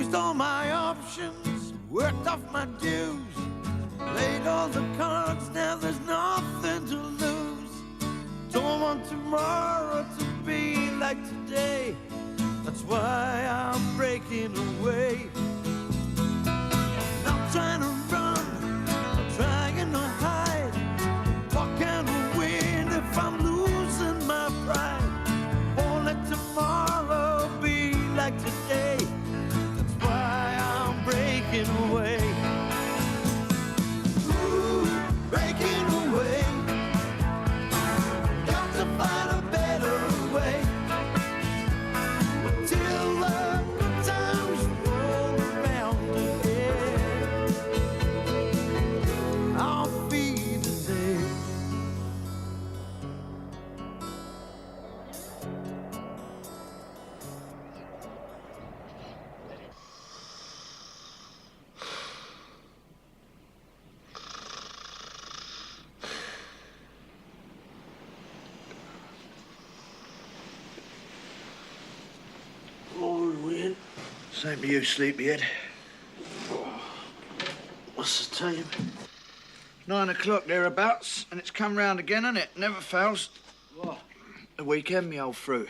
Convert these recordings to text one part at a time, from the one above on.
Used all my options, worked off my dues, played all the cards, now there's nothing to lose. Don't want tomorrow to be like today, that's why I'm breaking away. Not trying to run, not trying to hide. What can I win if I'm losing my pride? Won't let tomorrow be like today, that's why I'm breaking away. Ooh, breaking away. Got to find a better way. Till the good times roll around again. Auf Wiedersehen. Morning, Wayne. Same to you, sleepyhead. What's the time? 9 o'clock thereabouts, and it's come round again, hasn't it? Never fails. What? The weekend, me old fruit.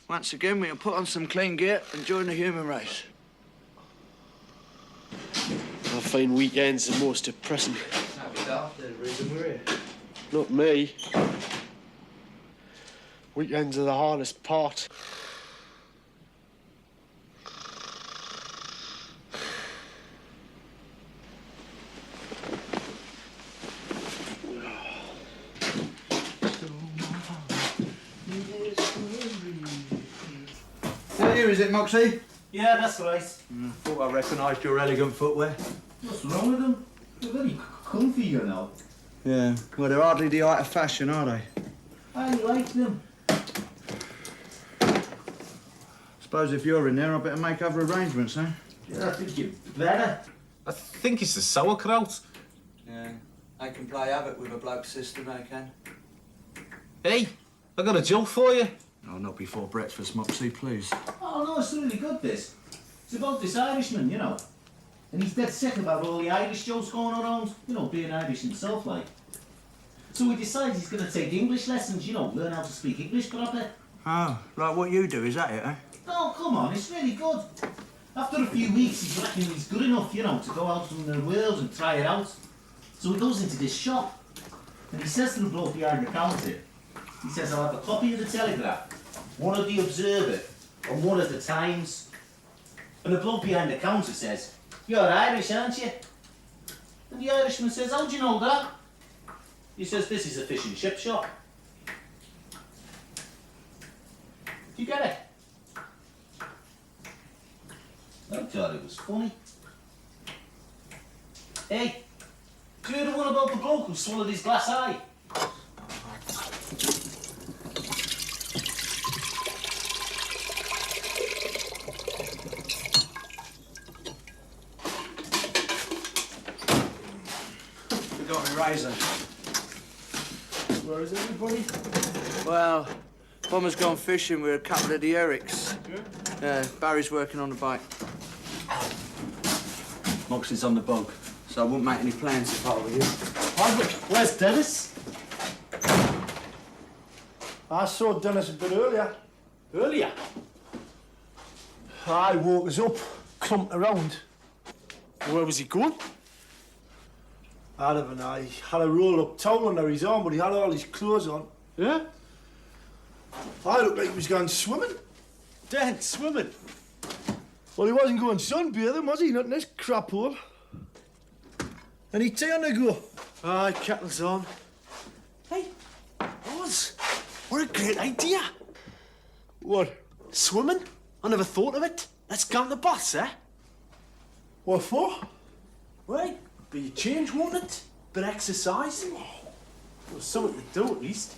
Once again, we'll put on some clean gear and join the human race. I find weekends the most depressing. Not me. Weekends are the hardest part. Here is it, Moxie? Yeah, that's right. Thought I recognised your elegant footwear. What's wrong with them? They're very comfy, you know. Yeah, well, they're hardly the height of fashion, are they? I like them. Suppose if you're in there, I better make other arrangements, eh? Yeah, I think you better. I think it's the sauerkraut. Yeah, I can play havoc with a bloke's system, I can. Hey, I got a joke for you. Oh, not before breakfast, Moxie, please. Oh, no, it's really good, this. It's about this Irishman, you know. And he's dead sick about all the Irish jokes going around. You know, being Irish himself, like. So he decides he's going to take English lessons, you know, learn how to speak English properly. Oh, like what you do, is that it, eh? Oh, come on, it's really good. After a few weeks, he's reckoning he's good enough, you know, to go out in the world and try it out. So he goes into this shop, and he says to the bloke behind the counter, he says, I'll have a copy of the Telegraph, one of the Observer, and one of the Times. And the bloke behind the counter says, you're Irish, aren't you? And the Irishman says, how do you know that? He says, this is a fish and chip shop. Do you get it? I thought it was funny. Hey, do you hear the one about the bloke who swallowed his glass eye? We got a razor. Where is everybody? Well, Bomber's gone fishing with a couple of the Erics. Yeah, Barry's working on the bike. Moxie's on the bog, so I wouldn't make any plans if I were you. Where's Dennis? I saw Dennis a bit earlier. Earlier. I woke us up, clumped around. Where was he going? I don't know. He had a roll-up towel under his arm, but he had all his clothes on. Yeah? I looked like he was going swimming. Dead, swimming. Well, he wasn't going sunbathing, was he? Not in this crap hole. Any tea on the go? Aye, kettle's on. Hey, Oz, what a great idea. What? Swimming? I never thought of it. Let's go on the bus, eh? What for? Right, be a change, won't it? Bit of exercise. Well, something to do, at least.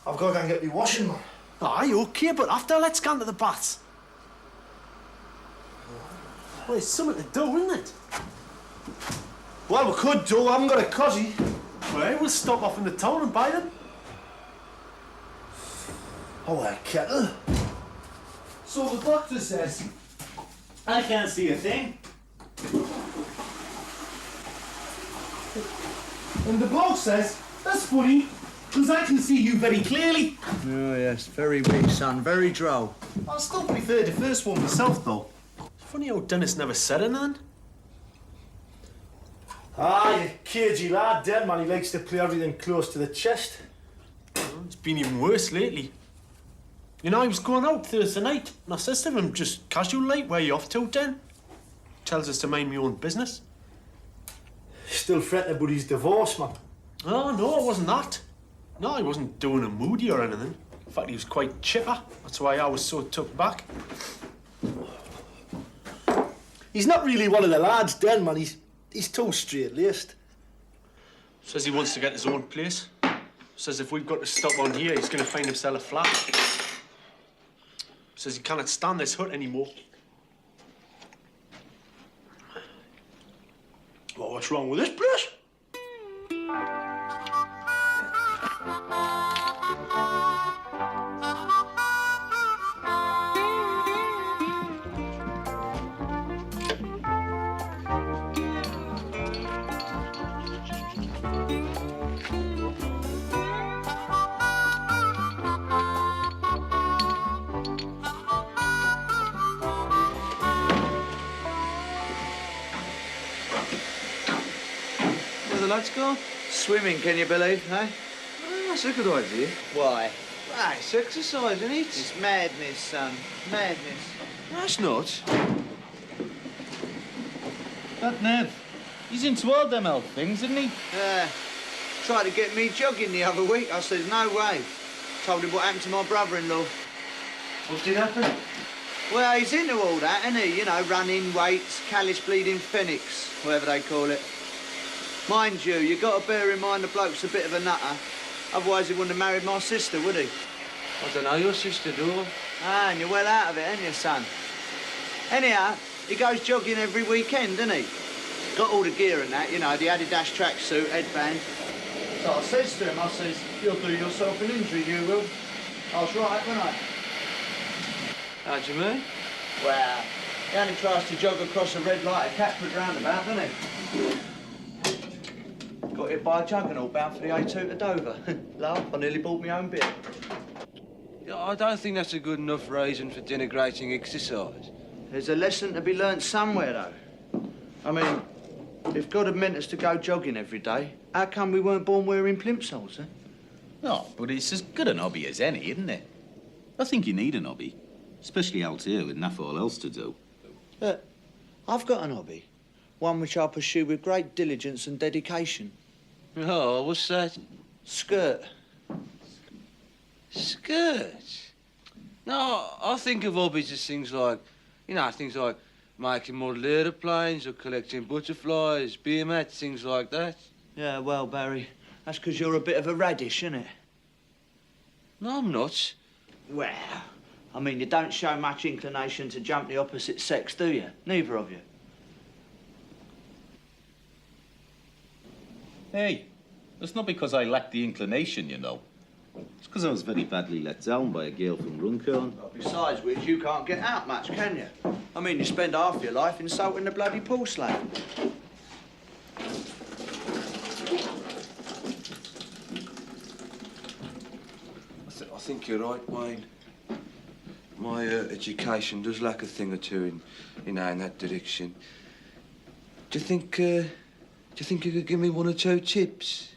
I've got to go and get me washing, man. Aye, okay, but after, let's go on to the baths. Well, it's something to do, isn't it? Well, we could do. I haven't got a cosy. Right, we'll stop off in the town and buy them. Oh, a kettle. So the doctor says. I can't see a thing. And the bloke says, that's funny, because I can see you very clearly. Oh, yes, very weak, son, very droll. I still prefer the first one myself, though. Funny how Dennis never said anything. Ah, you cagey lad, dead man. He likes to play everything close to the chest. It's been even worse lately. You know, I was going out Thursday night, and I says to him, just casual like, where you off to, Den? Tells us to mind my own business. Still fretting about his divorce, man. Oh, no, it wasn't that. No, he wasn't doing a moody or anything. In fact, he was quite chipper. That's why I was so took back. He's not really one of the lads, Den, man. He's too straight-laced. Says he wants to get his own place. Says if we've got to stop on here, he's going to find himself a flat. Says he cannot stand this hut anymore. Well, what's wrong with this place? Where the lads gone? Swimming, can you believe, eh? Oh, that's a good idea. Why? Ah, it's exercise, isn't it? It's madness, son. Madness. That's not. That Nev. He's into all them old things, isn't he? Tried to get me jogging the other week. I said, no way. Told him what happened to my brother-in-law. What did happen? Well, he's into all that, isn't he? You know, running, weights, callous bleeding phoenix, whatever they call it. Mind you, you got to bear in mind the bloke's a bit of a nutter. Otherwise, he wouldn't have married my sister, would he? I don't know, your sister, do I? Ah, and you're well out of it, ain't you, son? Anyhow, he goes jogging every weekend, doesn't he? Got all the gear and that, you know, the Adidas tracksuit, headband. So I says to him, I says, you'll do yourself an injury, you will. I was right, wasn't I? How do you mean? Well, he only tries to jog across a red light at Catford roundabout, doesn't he? Got hit by a juggernaut bound for the A2 to Dover. Laugh, I nearly bought my own beer. Yeah, I don't think that's a good enough reason for denigrating exercise. There's a lesson to be learnt somewhere, though. I mean, if God had meant us to go jogging every day, how come we weren't born wearing plimsolls, eh? No, but it's as good an hobby as any, isn't it? I think you need an hobby, especially out here with naff all else to do. Look, I've got an hobby, one which I pursue with great diligence and dedication. Oh, what's that? Skirt. Skirt? No, I think of hobbies as things like, you know, things like making model aeroplanes or collecting butterflies, beer mats, things like that. Yeah, well, Barry, that's because you're a bit of a radish, isn't it? No, I'm not. Well, I mean, you don't show much inclination to jump the opposite sex, do you? Neither of you. Hey, that's not because I lack the inclination, you know. It's because I was very badly let down by a girl from Runcorn. Well, besides which, you can't get out much, can you? I mean, you spend half your life insulting the bloody porcelain. I think you're right, Wayne. My education does lack a thing or two in that direction. Do you think you could give me one or two tips?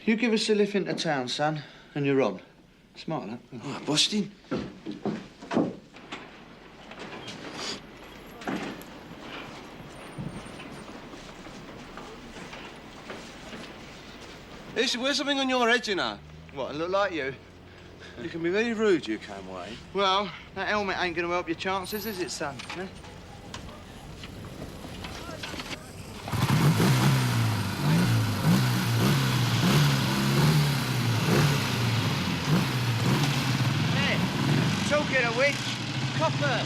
You give us a lift into town, son, and you're on. Smart, that. Oh, Boston. Wear something on your head, you know. What, I look like you? You can be very rude, you can, Wayne. Well, that helmet ain't going to help your chances, is it, son? Eh? Hey, talking of which, copper.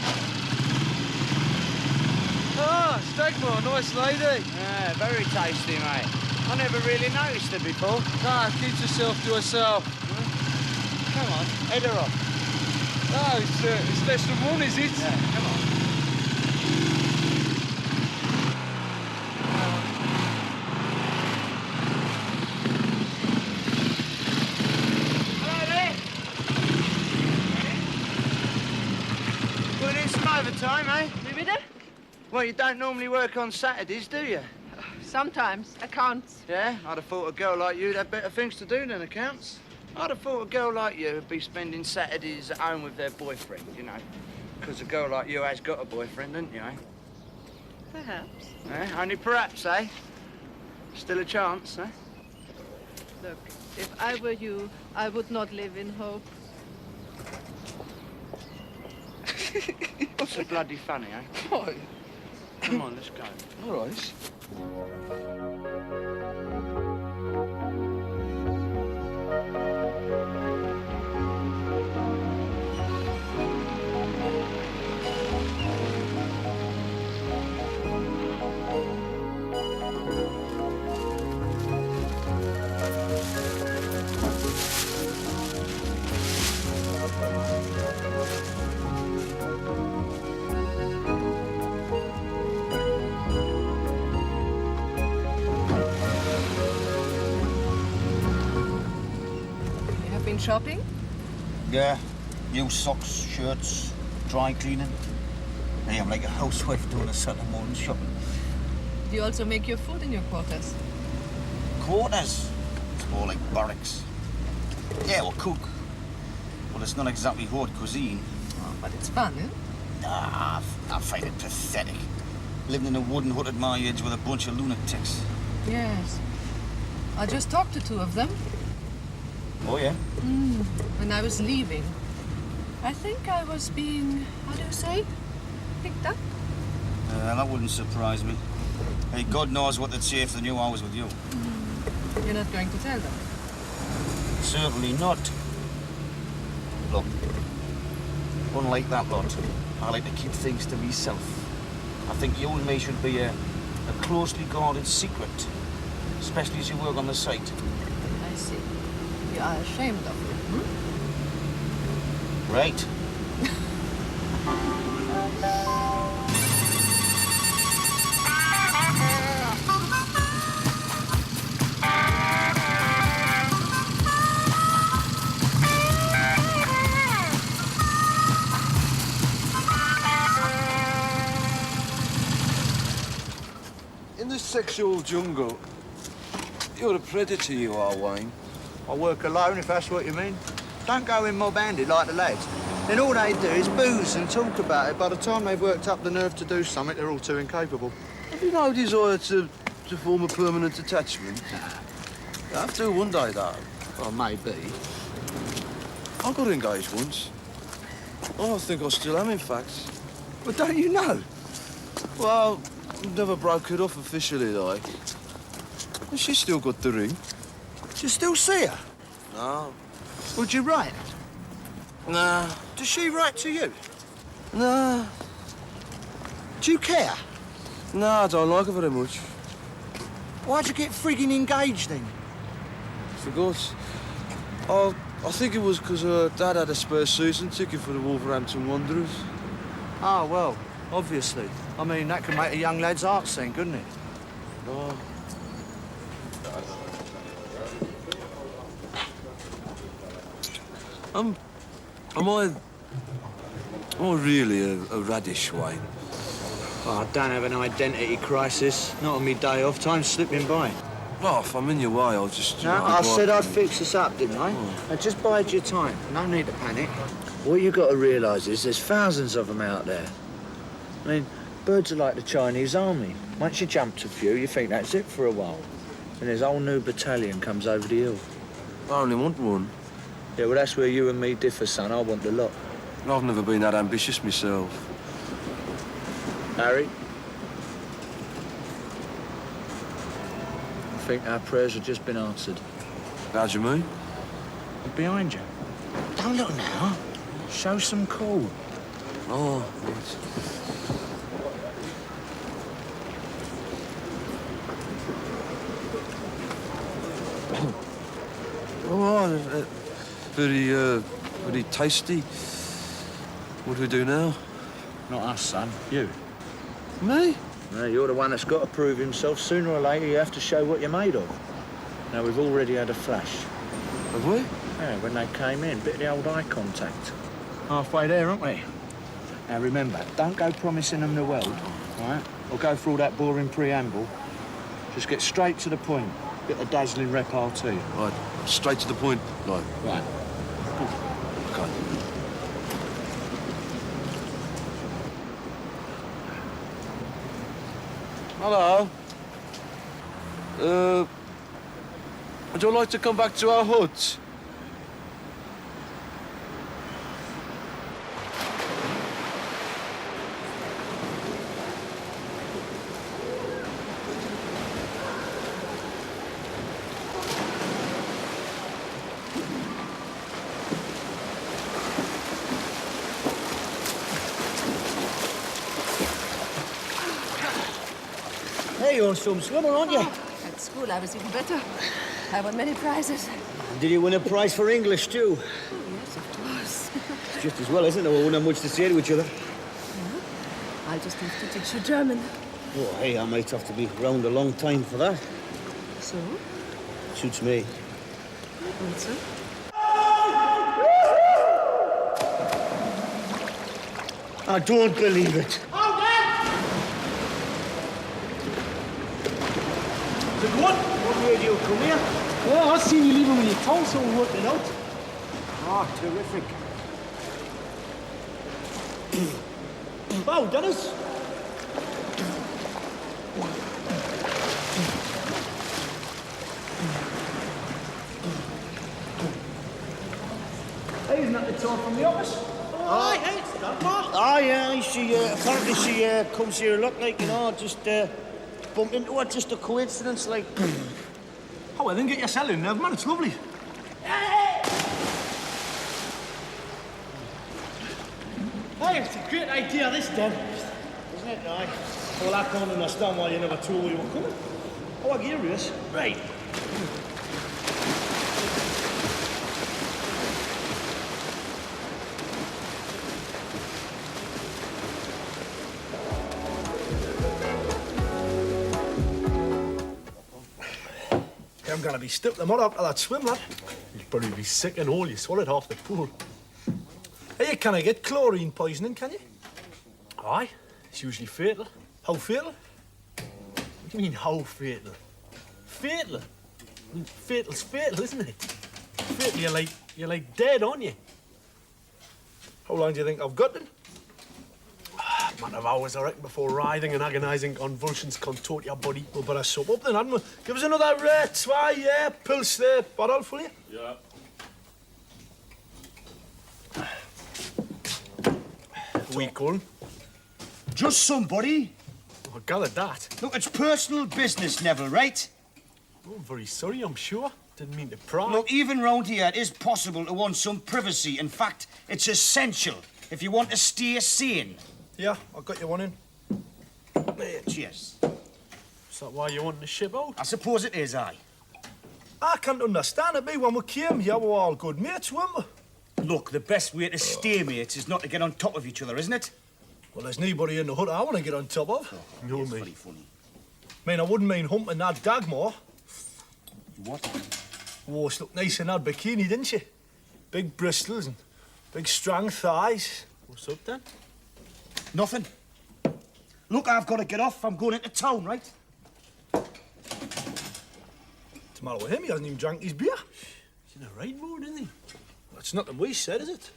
Ah, Stegmore, nice lady. Yeah, very tasty, mate. I never really noticed her before. Nah, keep yourself to herself. come on, head her off. No, it's less than one, is it? Yeah, come on. Hello there. Put in some overtime, eh? Wie bitte? Well, you don't normally work on Saturdays, do you? Sometimes. Accounts. Yeah, I'd have thought a girl like you'd have better things to do than accounts. I'd have thought a girl like you would be spending Saturdays at home with their boyfriend, you know. Because a girl like you has got a boyfriend, hasn't you, eh? Perhaps. Only perhaps, eh? Still a chance, eh? Look, if I were you, I would not live in hope. What's so bloody funny, eh? Why? Come on, let's go. All right. You have been shopping? Yeah, new socks, shirts, dry cleaning. Hey, I'm like a housewife doing a Saturday morning shopping. Do you also make your food in your quarters? Quarters? It's more like barracks. Yeah, we'll cook. Well, it's not exactly haute cuisine. Oh, but it's fun, eh? Nah, I find it pathetic. Living in a wooden hut at my age with a bunch of lunatics. Yes. I just talked to two of them Oh, yeah? when I was leaving. I think I was being, how do you say, picked up? That wouldn't surprise me. Hey, God knows what they'd say if they knew I was with you. You're not going to tell them? Certainly not. Look, unlike that lot, I like to keep things to myself. I think you and me should be a closely guarded secret, especially as you work on the site. I see. You are ashamed of it, Right. In the sexual jungle, you're a predator, you are, Wayne. I work alone, if that's what you mean. Don't go in mob-handed like the lads. Then all they do is booze and talk about it. By the time they've worked up the nerve to do something, they're all too incapable. Have you no desire to form a permanent attachment? You have to one day, though. Well, maybe. I got engaged once. Oh, I think I still am, in fact. But don't you know? Well, never broke it off officially, like. And she's still got the ring. Do you still see her? No. Would you write? Nah. Does she write to you? Nah. Do you care? Nah, I don't like her very much. Why'd you get frigging engaged then? Forgot. I think it was because her dad had a spare season ticket for the Wolverhampton Wanderers. Oh, well, obviously. I mean, that could make a young lad's heart sing, couldn't it? Oh. Am I really a radish, Wayne? Oh, I don't have an identity crisis. Not on me day off. Time's slipping by. Oh, if I'm in your way, I'll just... No, I said I'd fix this up, didn't I? Now, just bide your time. No need to panic. What you got to realise is there's thousands of them out there. I mean, birds are like the Chinese army. Once you jump a few, you think that's it for a while. And there's a whole new battalion comes over the hill. I only want one. Yeah, well, that's where you and me differ, son. I want the lot. I've never been that ambitious myself. Harry? I think our prayers have just been answered. How do you mean? Behind you. Don't look now. Show some cool. Oh, right. Oh, very tasty. What do we do now? Not us, son. You. Me? No, you're the one that's got to prove himself. Sooner or later, you have to show what you're made of. Now, we've already had a flash. Have we? Yeah, when they came in, bit of the old eye contact. Halfway there, aren't we? Now, remember, don't go promising them the world, all right? Or go through all that boring preamble. Just get straight to the point. Bit of dazzling repartee. Right, straight to the point, like. Right. Okay. Hello. Would you like to come back to our hut? Hey, you're some swimmer, aren't you? At school, I was even better. I won many prizes. Did you win a prize for English, too? Oh, yes, of course. Just as well, isn't it? We won't have much to say to each other. I'll just have to teach you German. Oh, hey, I might have to be round a long time for that. So? Suits me. Also? I don't believe it. What made you come here? Well, I seen you leaving with your tongue, so we worked it out. Oh, terrific. Oh, Dennis. Hey, isn't that the tour from the office? Oh, hey, it's that, Mark. Oh, yeah, she, apparently she, comes here a lot, like, you know, just, bumped into her, just a coincidence, like. Oh, well, then get your salad in there, man. It's lovely. Hey, it's a great idea, this, Dan. Isn't it, right? Well, I can't understand why you never told me you were coming. Oh, I'm curious. Right. I'm gonna be stuck tomorrow after that swim, lad. You'd probably be sick and all. You swallowed half the pool. Hey, can I get chlorine poisoning, can you? Aye, it's usually fatal. How fatal? What do you mean, how fatal? Fatal? I mean, fatal's fatal, isn't it? Fatal, you're like dead, aren't you? How long do you think I've got then? Matter of hours, I reckon, before writhing and agonising convulsions contort your body. We'll better soap up then, hadn't we? Give us another try, yeah, pulse there, bottle for you. Yeah. Weak one. Just somebody. I gathered that. Look, it's personal business, Neville, right? Oh, I'm very sorry, I'm sure. Didn't mean to pry. Look, even round here, it is possible to want some privacy. In fact, it's essential if you want to stay sane. Yeah, I've got you one in. Cheers. Is that why you want to ship out? I suppose it is, aye. I can't understand it, me. When we came here, we were all good mates, weren't we? Look, the best way to stay mates is not to get on top of each other, isn't it? Well, there's nobody in the hut I want to get on top of. No, It's mate. funny. I mean, I wouldn't mind humping that Dagmar. What? Oh, she looked nice in that bikini, didn't she? Big bristles and big strong thighs. What's up, then? Nothing. Look, I've got to get off. I'm going into town, right? What's the matter with him? He hasn't even drank his beer. He's in a right mood, isn't he? That's nothing we said, is it?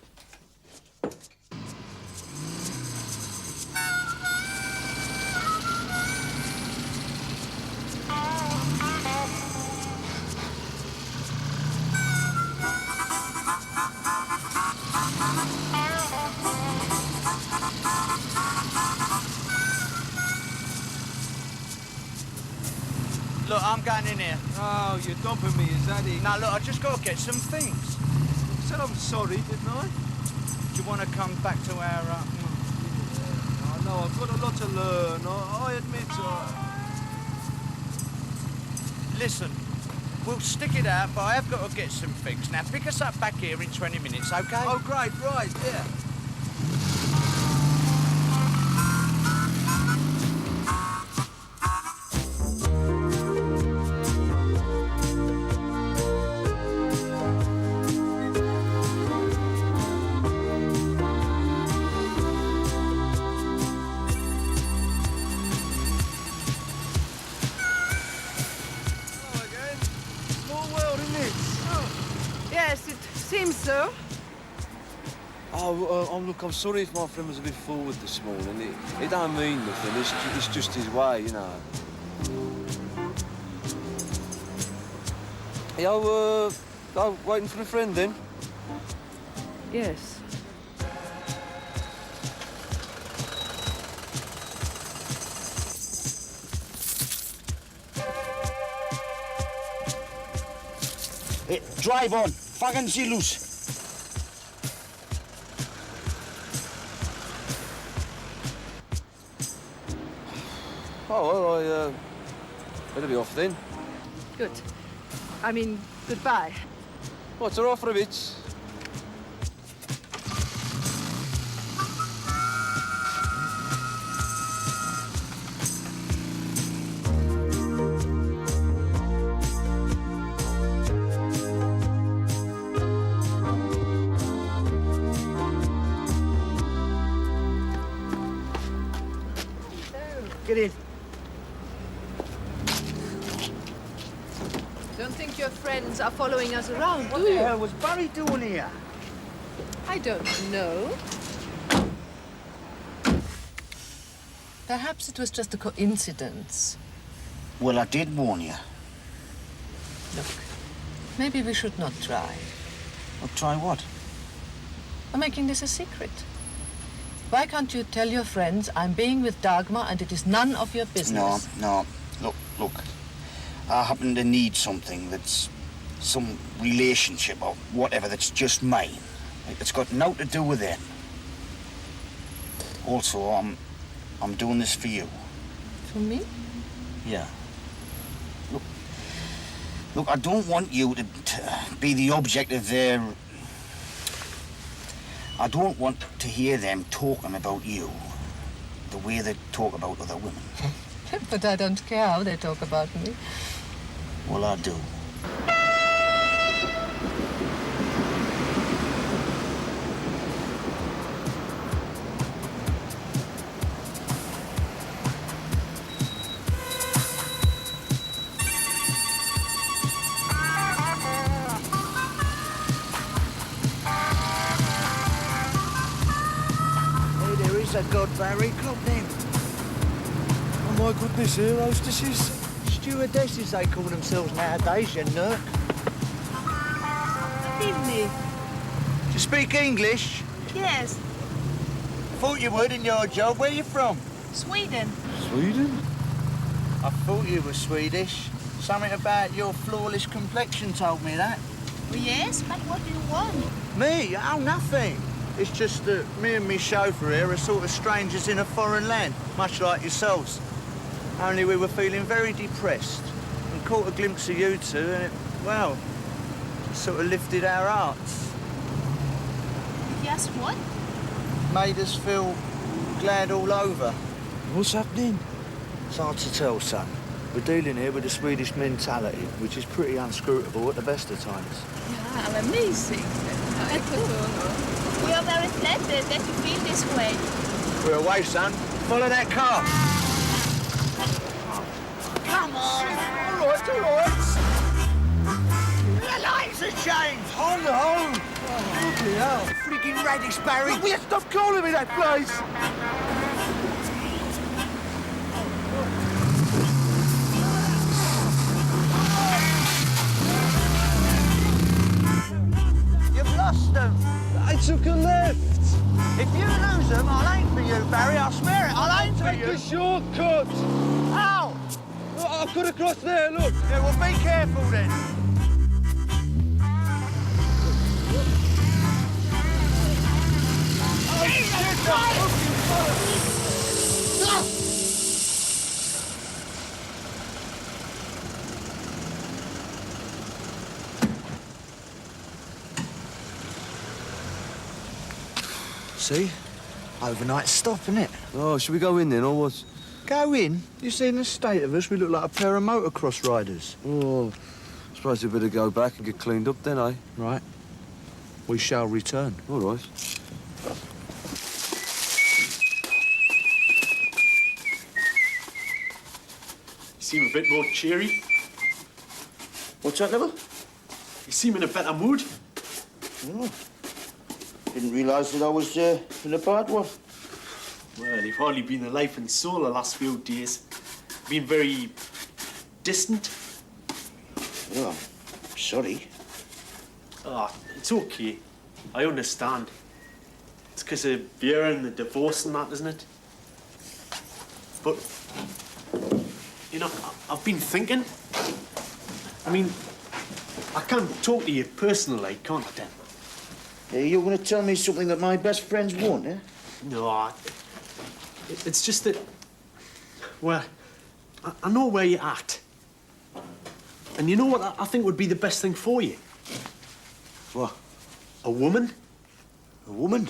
Look, I'm going in here. Oh, you're dumping me, is that it? Now, look, I just got to get some things. I said I'm sorry, didn't I? Do you want to come back to our... I know, I've got a lot to learn. I admit. Listen, we'll stick it out, but I have got to get some things. Now, pick us up back here in 20 minutes, OK? Oh, great, right, yeah. Yes, it seems so. Oh, look, I'm sorry if my friend was a bit forward this morning. It don't mean nothing. It's just his way, you know. Hey, waiting for a friend then? Yes. Hey, drive on. Fucking see loose. Oh, well, better be off then. Good. I mean, goodbye. What's her off for a bit? Get in. Don't think your friends are following us around, What do the you? hell was Barry doing here? I don't know. Perhaps it was just a coincidence. Well, I did warn you. Look, maybe we should not try. Well, try what? I'm making this a secret. Why can't you tell your friends I'm being with Dagmar and it is none of your business? No. Look. I happen to need something that's some relationship or whatever that's just mine. It's got nothing to do with them. Also, I'm doing this for you. For me? Yeah. Look, I don't want you to be the object of their... I don't want to hear them talking about you the way they talk about other women. But I don't care how they talk about me. Well, I do. A God, Barry, look them. Oh, my goodness, here, hostesses. Stewardesses, they call themselves nowadays, you nerk. Evening. Do you speak English? Yes, Thought you would in your job. Where you from? Sweden. Sweden? I thought you were Swedish. Something about your flawless complexion told me that. Oh, yes, but what do you want? Me? Oh, nothing. It's just that me and me chauffeur here are sort of strangers in a foreign land, much like yourselves. Only we were feeling very depressed and caught a glimpse of you two and it, well, sort of lifted our hearts. Yes, what? Made us feel glad all over. What's happening? It's hard to tell, son. We're dealing here with the Swedish mentality, which is pretty unscrutable at the best of times. Yeah, amazing. We are very flattered that you feel this way. We're away, son. Follow that car. Come on. All right. The lights have changed. On the home! Bloody hell! Freaking radish, Barry. Will you stop calling me that place? You've lost them. I took a left. If you lose them, I'll aim for you, Barry. I swear it. I'll aim for Take you. a shortcut. Ow! I could have crossed there, look. Yeah, well, be careful then. See? Overnight stop, innit? Oh, should we go in then, or what? Go in? You seen the state of us? We look like a pair of motocross riders. Oh, I suppose we better go back and get cleaned up then, eh? Right. We shall return. All right. You seem a bit more cheery. What's that, Neville? You seem in a better mood. Oh. Didn't realise that I was in a bad one. Well, you've hardly been the life and soul the last few days. Been very distant. Oh, I'm sorry. Ah, it's okay. I understand. It's because of Vera and the divorce and that, isn't it? But, you know, I've been thinking. I mean, I can't talk to you personally, can't I, Dan? You're going to tell me something that my best friends won't, eh? No, it's just that, well, I know where you're at. And you know what I think would be the best thing for you? What? A woman. A woman?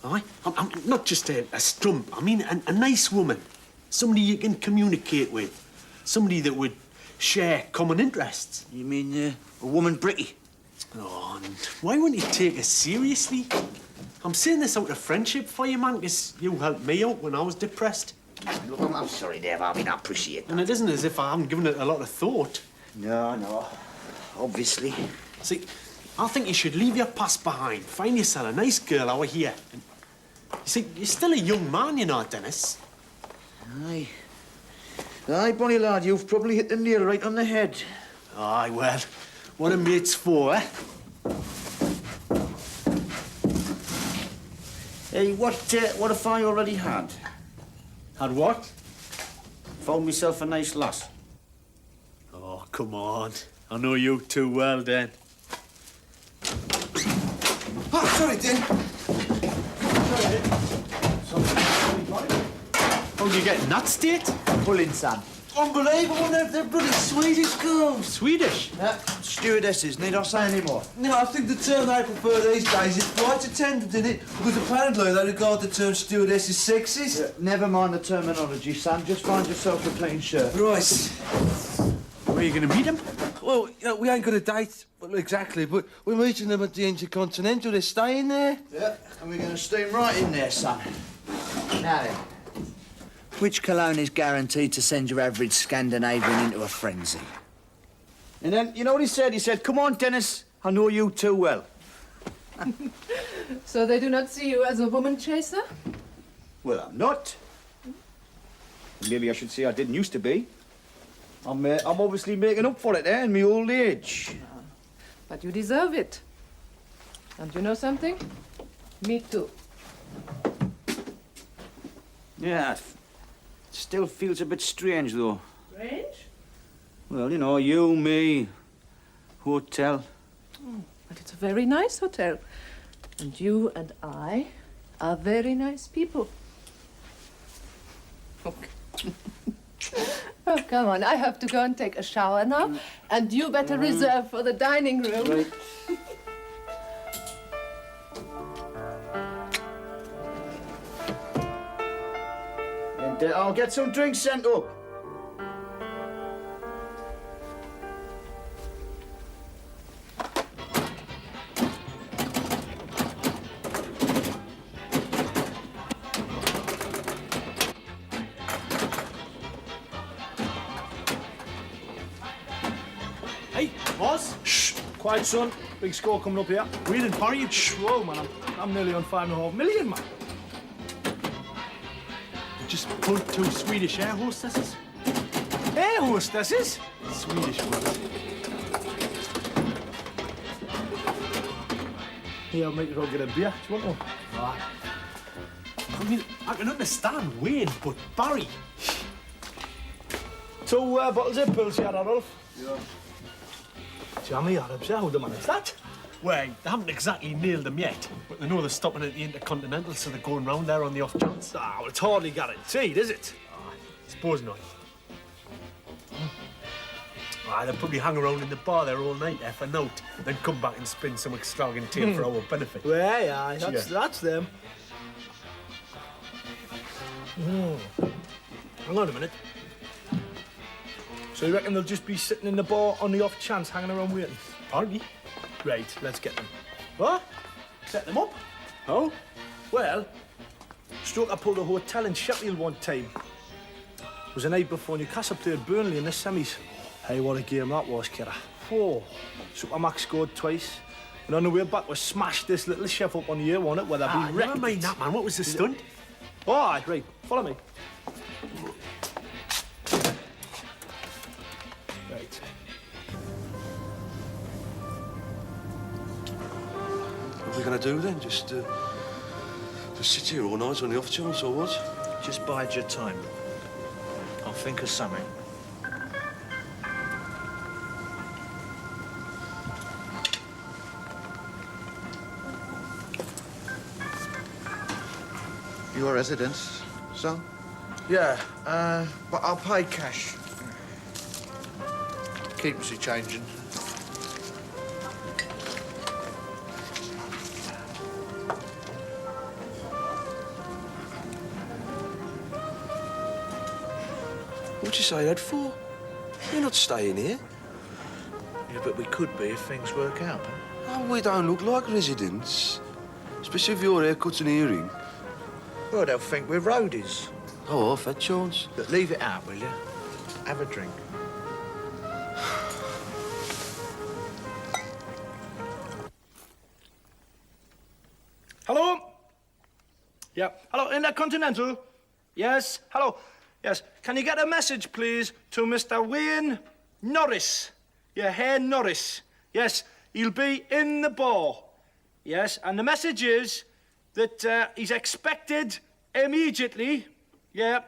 Aye? I'm not just a stump. I mean a nice woman. Somebody you can communicate with. Somebody that would share common interests. You mean a woman Britty? Oh, and why wouldn't you take us seriously? I'm saying this out of friendship for you, man, because you helped me out when I was depressed. Look, I'm sorry, Dave. I mean, I appreciate that. And it isn't as if I haven't given it a lot of thought. No. Obviously. See, I think you should leave your past behind. Find yourself a nice girl over here. And, you see, you're still a young man, you know, Dennis. Aye. Aye, bonny lad, you've probably hit the nail right on the head. Aye, well, what are mates for, eh? Hey, what have I already had? Had what? Found myself a nice lass. Oh, come on. I know you too well, Dan. Oh, sorry, Dan. How'd you get in that state? Pulling, son. Unbelievable, they're bloody Swedish girls. Swedish? Yeah, stewardesses, need I say any more? No, I think the term they prefer these days is flight attendant, isn't it? Because apparently they regard the term stewardess as sexist. Yeah, never mind the terminology, Sam. Just find yourself a clean shirt. Right. Where are you going to meet him? Well, you know, we ain't got a date, exactly, but we're meeting them at the Intercontinental. They're staying there. Yeah, and we're going to steam right in there, son. Now then. Which cologne is guaranteed to send your average Scandinavian into a frenzy? And then, you know what he said? He said, come on, Dennis, I know you too well. So they do not see you as a woman chaser? Well, I'm not. Maybe I should say I didn't used to be. I'm obviously making up for it, in my old age. But you deserve it. And you know something? Me too. Yeah, it still feels a bit strange, though. Strange? Well, you know, you, me, hotel. Oh, but it's a very nice hotel. And you and I are very nice people. Okay. Oh, come on. I have to go and take a shower now. And you better reserve for the dining room. Right. And I'll get some drinks sent up. Hey, boss. Shh. Quiet, son. Big score coming up here. Waiting for you. Shh. Whoa, man. I'm nearly on 5.5 million, man. Just pulled 2 Swedish air hostesses. Air hostesses? Swedish ones. Here, I'll make you go get a beer. Do you want one? I mean, I can understand Wayne, but Barry. 2 bottles of pills here, Adolf. Yeah. Jammy Arabs, yeah? How'd they manage that? Well, they haven't exactly nailed them yet, but they know they're stopping at the Intercontinental, so they're going round there on the off chance. Ah, well, it's hardly guaranteed, is it? Suppose not. They'll probably hang around in the bar there all night there for note, then come back and spin some extravagant tale for our benefit. Well, yeah, that's them. Hang on a minute. So you reckon they'll just be sitting in the bar on the off chance, hanging around waiting? Probably. Right, let's get them. What? Set them up? Oh? Well, Stoker pulled a hotel in Sheffield one time. It was the night before Newcastle played Burnley in the semis. Hey, what a game that was, kidder. Oh, Supermax scored twice. And on the way back, we smashed this little chef up on the A1 it, where they'd been wrecked. Never mind that, man. What was the stunt? Oh, right, follow me. Right. What are we going to do then? Just sit here all night on the off chance or what? Just bide your time. I'll think of something. Your residence, son? Yeah, but I'll pay cash. Keeps you changing. What'd you say that for? You're not staying here. Yeah, but we could be if things work out. Huh? Oh, we don't look like residents. Especially if your haircut's an earring. Well, they'll think we're roadies. Oh, off that chance. But leave it out, will you? Have a drink. Hello? Yeah. Hello, Intercontinental? Yes. Hello. Yes. Can you get a message, please, to Mr. Wayne Norris? Yeah, Herr Norris. Yes, he'll be in the bar. Yes, and the message is that he's expected immediately, yeah,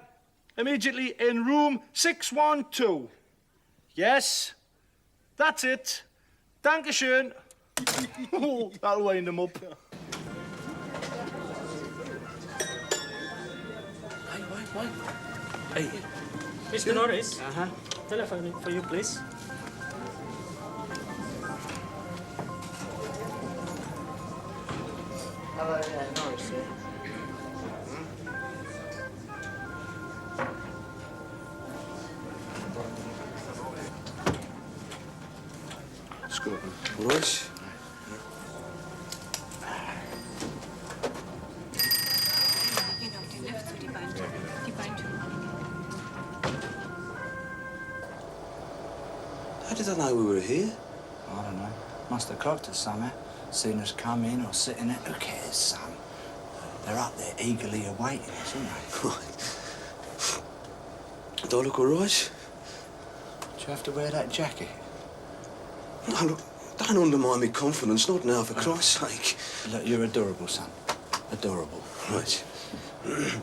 immediately in room 612. Yes, that's it. Dankeschön. Oh, that'll wind him up. Wait. Hey. Mr. Norris. Telephone for you, please. Hello, Norris here. Scotland. All right. How did I know we were here? I don't know. Must have clocked us somewhere. Seen us come in or sit in it. Who cares, son? They're up there eagerly awaiting us, aren't they? Do I look all right? Do you have to wear that jacket? No, look, don't undermine my confidence, not now, for Christ's sake. Look, you're adorable, son. Adorable. Right.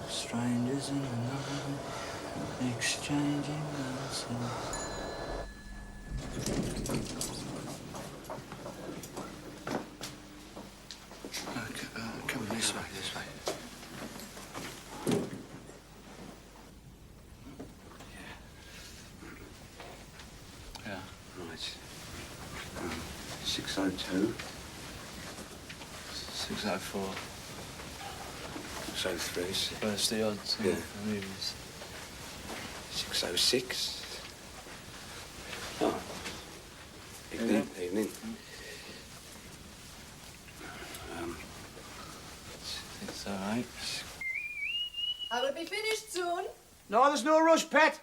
Strangers in the night, exchanging glances. Come this way, this way. Yeah. Right. 602. 604. 603. Where's the odds? Yeah. I mean, 606. Oh. Evening. Evening. It's all right. I will be finished soon. No, there's no rush, Pet.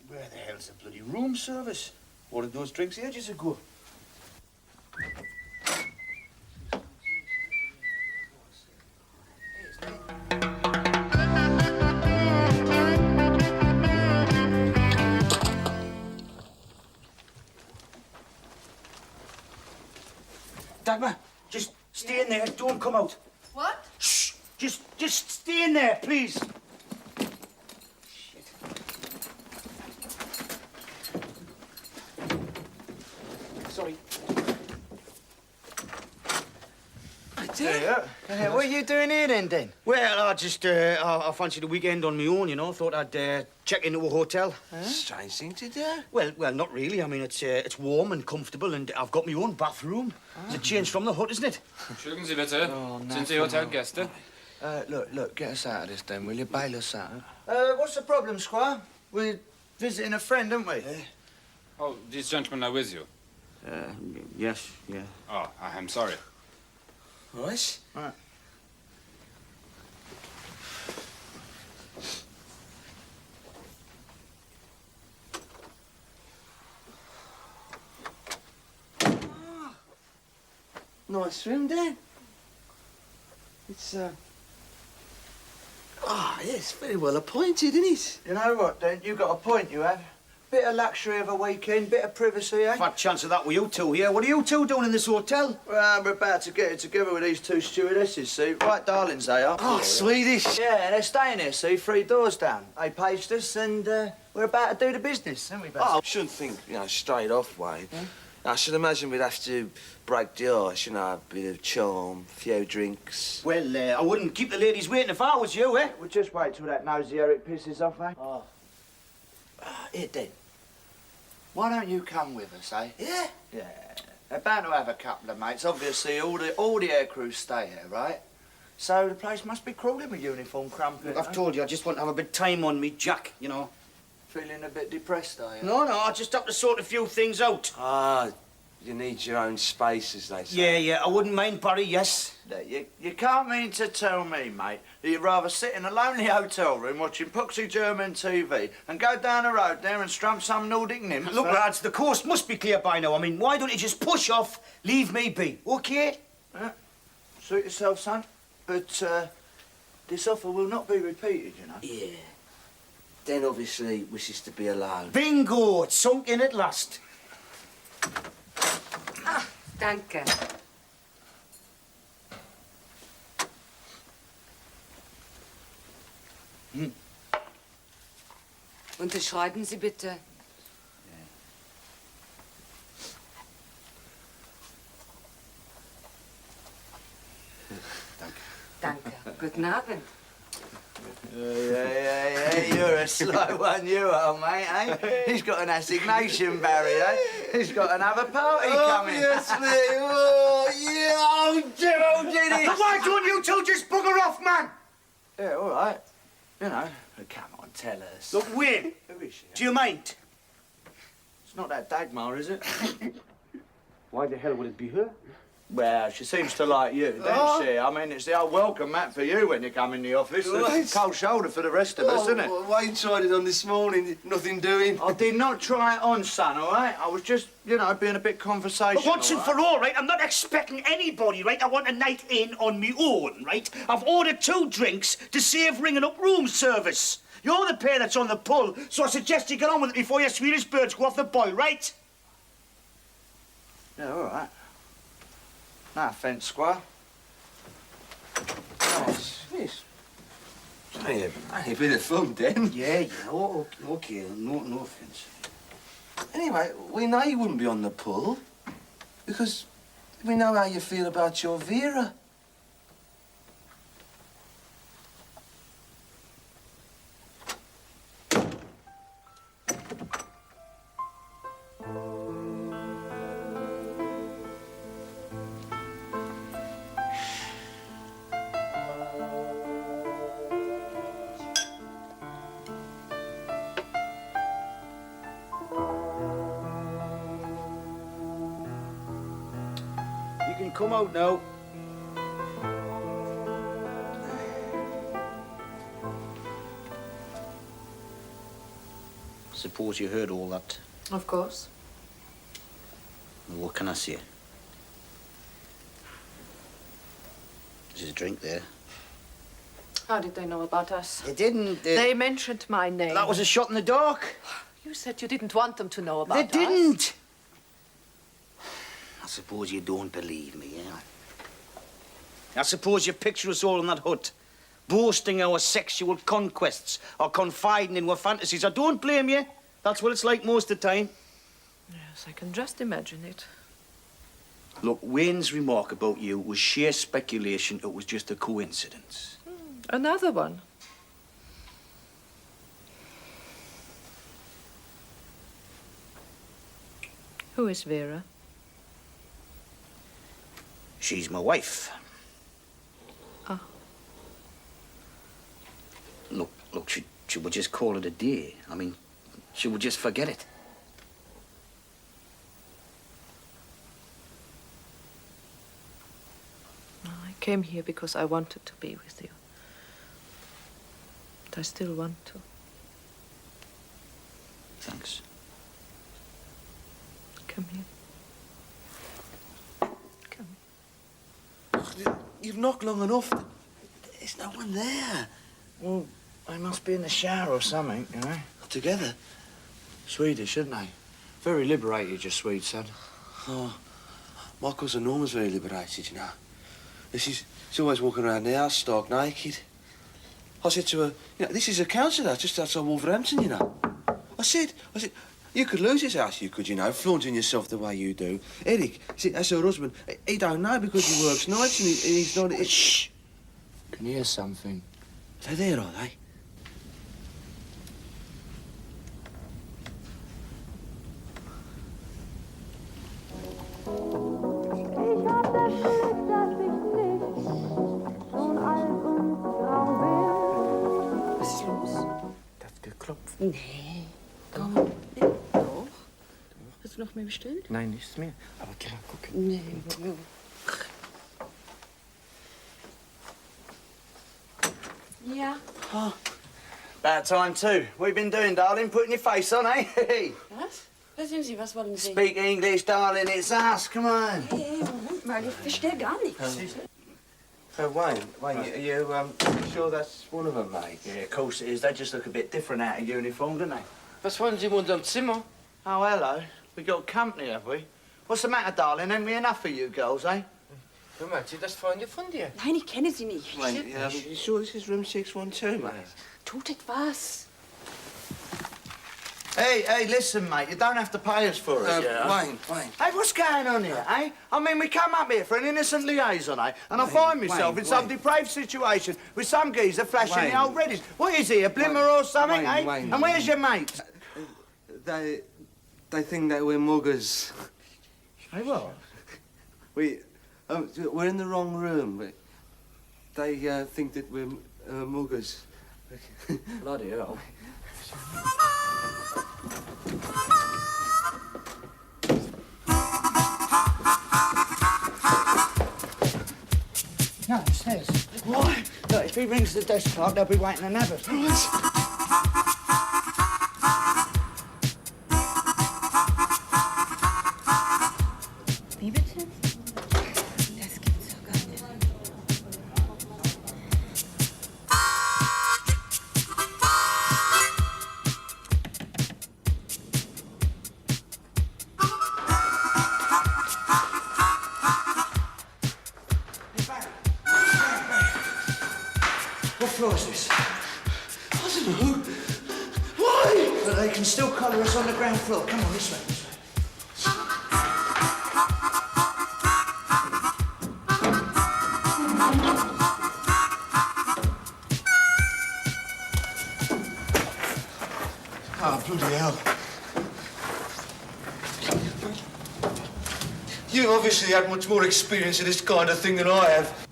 Where the hell's the bloody room service? Ordered those drinks ages ago. Dagmar, just stay in there. Don't come out. What? Shh! Just stay in there, please. Shit. Sorry. Right. Yeah. What are you doing here then? Well, I fancied a weekend on my own, you know. Thought I'd check into a hotel. Strange thing to do. Well, not really. I mean, it's warm and comfortable, and I've got my own bathroom. It's a change from the hut, isn't it? Entschuldigen Sie bitte. Sind Sie Hotelgäste? Look, get us out of this then, will you? Bail us out. What's the problem, Squire? We're visiting a friend, aren't we? Oh, these gentlemen are with you. Yes, yeah. Oh, I'm sorry. Right. Right. Nice room, Dan. It's, yes, very well appointed, isn't it? You know what, then? You got a point, you have. Bit of luxury of a weekend, bit of privacy, eh? Fat chance of that with you two here. What are you two doing in this hotel? Well, we're about to get it together with these two stewardesses, see? Right darlings they are. Oh, Swedish. Yeah, they're staying here, see? 3 doors down. They paged us and we're about to do the business, aren't we, Baz? Oh, I shouldn't think, straight off, Wayne. I should imagine we'd have to break the ice, a bit of charm, a few drinks. Well, I wouldn't keep the ladies waiting if I was you, eh? We'll just wait till that nosy Eric pisses off, eh? Oh. Here, then. Why don't you come with us, eh? Yeah? Yeah. They're bound to have a couple of mates. Obviously, all the air crews stay here, right? So the place must be crawling with uniform crumpet. Look, I've told you, I just want to have a bit of time on me, Jack, you know. Feeling a bit depressed, are you? No, I just have to sort a few things out. Ah, you need your own space, as they say. Yeah, I wouldn't mind, Barry, yes. You can't mean to tell me, mate, that you'd rather sit in a lonely hotel room watching poxy German TV and go down the road there and strump some Nordic nymph. Look, lads, the coast must be clear by now. I mean, why don't you just push off, leave me be, OK? Suit yourself, son. But this offer will not be repeated, you know. Yeah. Den obviously wishes to be alone. Bingo! It's sunk in at last. Danke. Unterschreiben Sie bitte. Danke. Guten Abend. Yeah, you're a slow one, you are, mate, eh? He's got an assignation, Barry, eh? He's got another party coming. Obviously. Oh, yeah, But why don't you two just bugger off, man? Yeah, all right. You know, come on, tell us. Look, Wayne, Who is she? do you mind? It's not that Dagmar, is it? Why the hell would it be her? Well, she seems to like you, doesn't she? I mean, it's the old welcome mat for you when you come in the office. Right. Cold shoulder for the rest of us, isn't it? Wayne tried it on this morning, nothing doing. I did not try it on, son, all right? I was just, being a bit conversational. But once and for all, right, I'm not expecting anybody, right? I want a night in on me own, right? I've ordered 2 drinks to save ringing up room service. You're the pair that's on the pull, so I suggest you get on with it before your Swedish birds go off the boil, right? Yeah, all right. No offence, Squire. Yes. Only a bit of fun, then. Yeah, OK, no offence. Anyway, we know you wouldn't be on the pull, because we know how you feel about your Vera. You can come out now. Suppose you heard all that. Of course. Well, what can I say? There's a drink there. How did they know about us? They didn't. They mentioned my name. That was a shot in the dark. You said you didn't want them to know about They us. didn't. I suppose you don't believe me, eh? I suppose you picture us all in that hut, boasting our sexual conquests or confiding in our fantasies. I don't blame you. That's what it's like most of the time. Yes, I can just imagine it. Look, Wayne's remark about you was sheer speculation. It was just a coincidence. Another one. Who is Vera? She's my wife. Ah. Look, she would just call it a day. I mean, she would just forget it. I came here because I wanted to be with you. But I still want to. Thanks. Come here. You've knocked long enough. There's no one there. Well, they must be in the shower or something, you know. Together? Swedish, aren't they? Very liberated, your Swede son. Oh, my cousin Norma's very liberated, you know. She's always walking around the house stark naked. I said to her, you know, this is a council house just outside Wolverhampton, you know. I said, you could lose this house, you could, you know, flaunting yourself the way you do. Eric, see, that's her husband. He don't know because he works nights and he's not... Shh! Can you hear something? They're there, are they? Was ist los? Das hat geklopft. Nee. Komm. Doch. Hast du noch mehr bestellt? Nein, nichts mehr. Aber geh mal gucken. Nee. Ja. Oh. About time too. What you been doing, darling? Putting your face on, eh? Was? Was sind Sie? Was wollen Sie? Speak English, darling. It's us. Come on. Hey, Moment mal, ich verstehe gar nichts. Wayne, are you sure that's one of them, mate? Yeah, of course it is. They just look a bit different out of uniform, don't they? Was wollen Sie in unserem Zimmer? Oh, hello. We got company, have we? What's the matter, darling? Ain't we enough for you girls, eh? Hör mal, sind das Freunde von dir? Nein, ich kenne Sie nicht. Wayne, you sure this is room 612, mate? Tut etwas. Hey, listen, mate. You don't have to pay us for it, yeah? Wayne. Hey, what's going on here, eh? I mean, we come up here for an innocent liaison, eh? And I find myself in some depraved situation with some geezer flashing the old reddies. What is he, a blimmer or something, eh? And where's your mate? They think that we're muggers. Hey, what? We're in the wrong room. They think that we're muggers. Bloody hell. No, it's his. Why? Look, if he rings the desk clerk, they'll be waiting to nab us. Wie bitte? Das gibt's doch gar nicht. What floor is this? I don't know. Why? But they can still collar us on the ground floor. Come on, this way. Oh, bloody hell. You obviously had much more experience of this kind of thing than I have.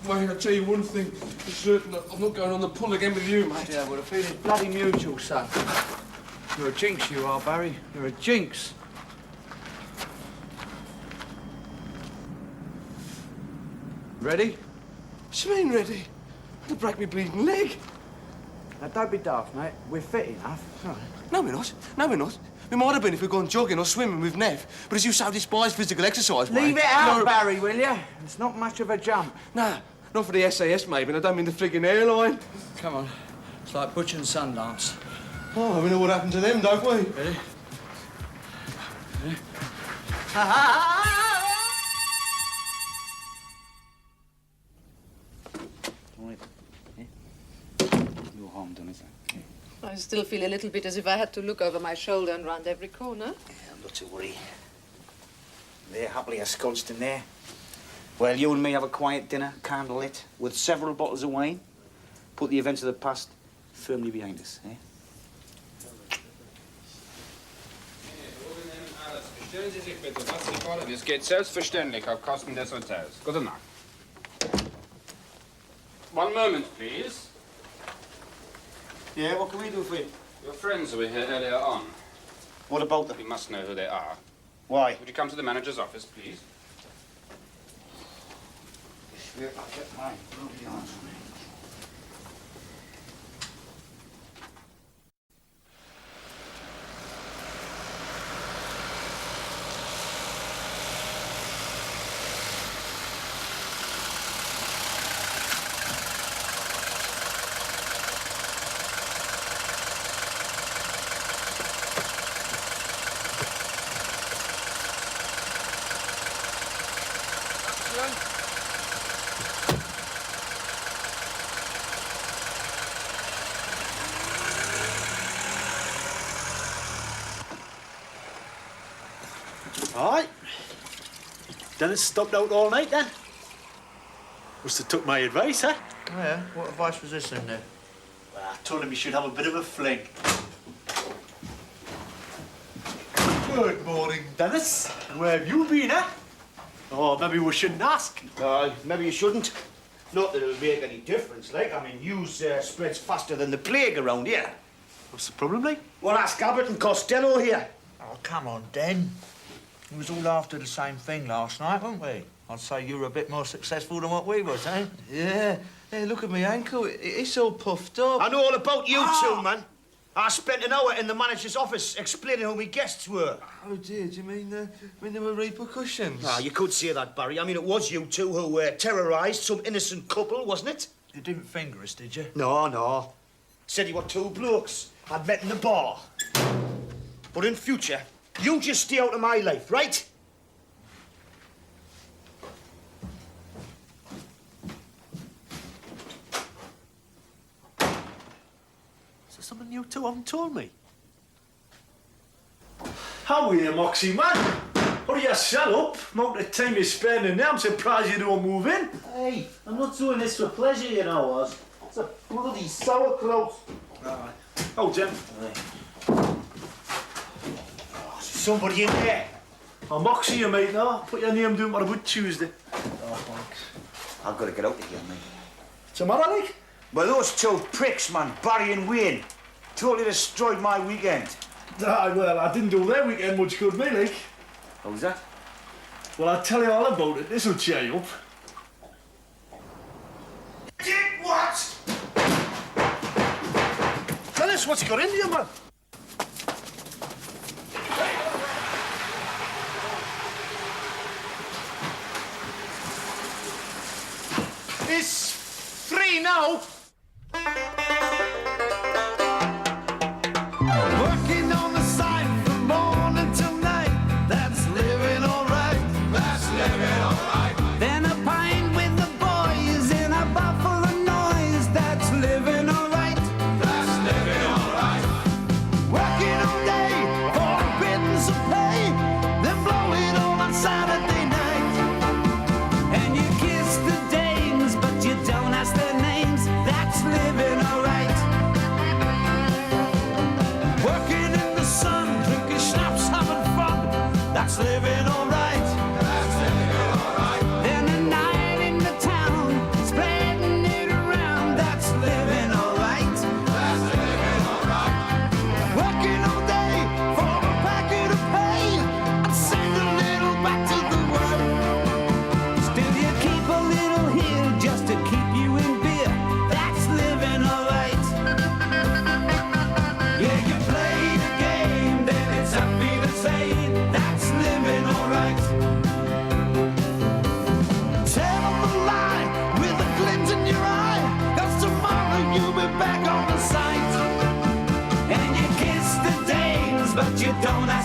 Wayne, I'll tell you one thing for certain. I'm not going on the pull again with you, mate. Yeah, well, the feeling's bloody mutual, son. You're a jinx, you are, Barry. You're a jinx. Ready? What do you mean, ready? To break me bleeding leg. Now, don't be daft, mate. We're fit enough. No, we're not. No, we're not. We might have been if we'd gone jogging or swimming with Nev. But as you so despise physical exercise, Wayne... Leave it out, Barry, will you? It's not much of a jump. Nah, not for the SAS, maybe, and I don't mean the frigging airline. Come on. It's like Butch and Sundance. Oh, we know what happened to them, don't we? Ready? Ready? No harm done, is there? I still feel a little bit as if I had to look over my shoulder and round every corner. Not to worry. They're happily ensconced in there. Well, you and me have a quiet dinner, candlelit, with several bottles of wine. Put the events of the past firmly behind us, eh? Stellen Sie sich bitte, was Sie fordern. Es geht selbstverständlich auf Kosten des Hotels. Gute Nacht. One moment, please. Yeah, what can we do for you? Your friends were here earlier on. What about them? We must know who they are. Why? Would you come to the manager's office, please? Yeah, I'll get mine. Nobody answer me. All right. Dennis stopped out all night then. Must have took my advice, eh? Oh, yeah? What advice was this then, then? Well, I told him he should have a bit of a fling. Good morning, Dennis. Where have you been, eh? Oh, maybe we shouldn't ask. Maybe you shouldn't. Not that it'll make any difference, like. I mean, news spreads faster than the plague around here. What's the problem, like? Well, ask Abbott and Costello here. Oh, come on, Den. We was all after the same thing last night, weren't we? I'd say you were a bit more successful than what we was, eh? Yeah. Hey, look at my ankle. It's all puffed up. I know all about you two, man. I spent an hour in the manager's office explaining who my guests were. Oh, dear. Do you mean there were repercussions? Ah, you could say that, Barry. I mean, it was you two who terrorised some innocent couple, wasn't it? You didn't finger us, did you? No, no. Said he were two blokes I'd met in the bar. But in future, you just stay out of my life, right? Is there something you two haven't told me? How are you, Moxie, man? Hurry yourself up. Amount of time you're spending now, I'm surprised you don't move in. Hey, I'm not doing this for pleasure, you know, Oz. It's a bloody sauerkraut. Oh, Jim. Somebody in there. I'm Moxie, you mate, now. Put your name down for about Tuesday. Oh, thanks. I've got to get out of here, mate. What's the matter, like? Well, those two pricks, man, Barry and Wayne, totally destroyed my weekend. Ah, well, I didn't do their weekend much good, me, like. How's that? Well, I'll tell you all about it. This'll cheer you up. What? Tell us what's got into you, man. It's free now. Working on the side from morning till night. That's living alright. That's living alright. Then a pint with the boys in a bar full of noise. That's living alright. That's living alright. Working all day for a pittance of pay. Then blow it all on Saturday night. And you kiss the dames, but you don't ask their names. That's living alright. Working in the sun, drinking schnapps, having fun. That's living alright. That's living alright. Then a night in the town, spreading it around. That's living alright. That's living alright. Working all day for a packet of pay and send a little back to the world. Still you keep a little here just to keep you in beer. That's living alright. Yeah, you play the game, then it's happy to say that's living alright. Tell them a lie with a glint in your eye, 'cause tomorrow you'll be back on the site. And you kiss the dames, but you don't have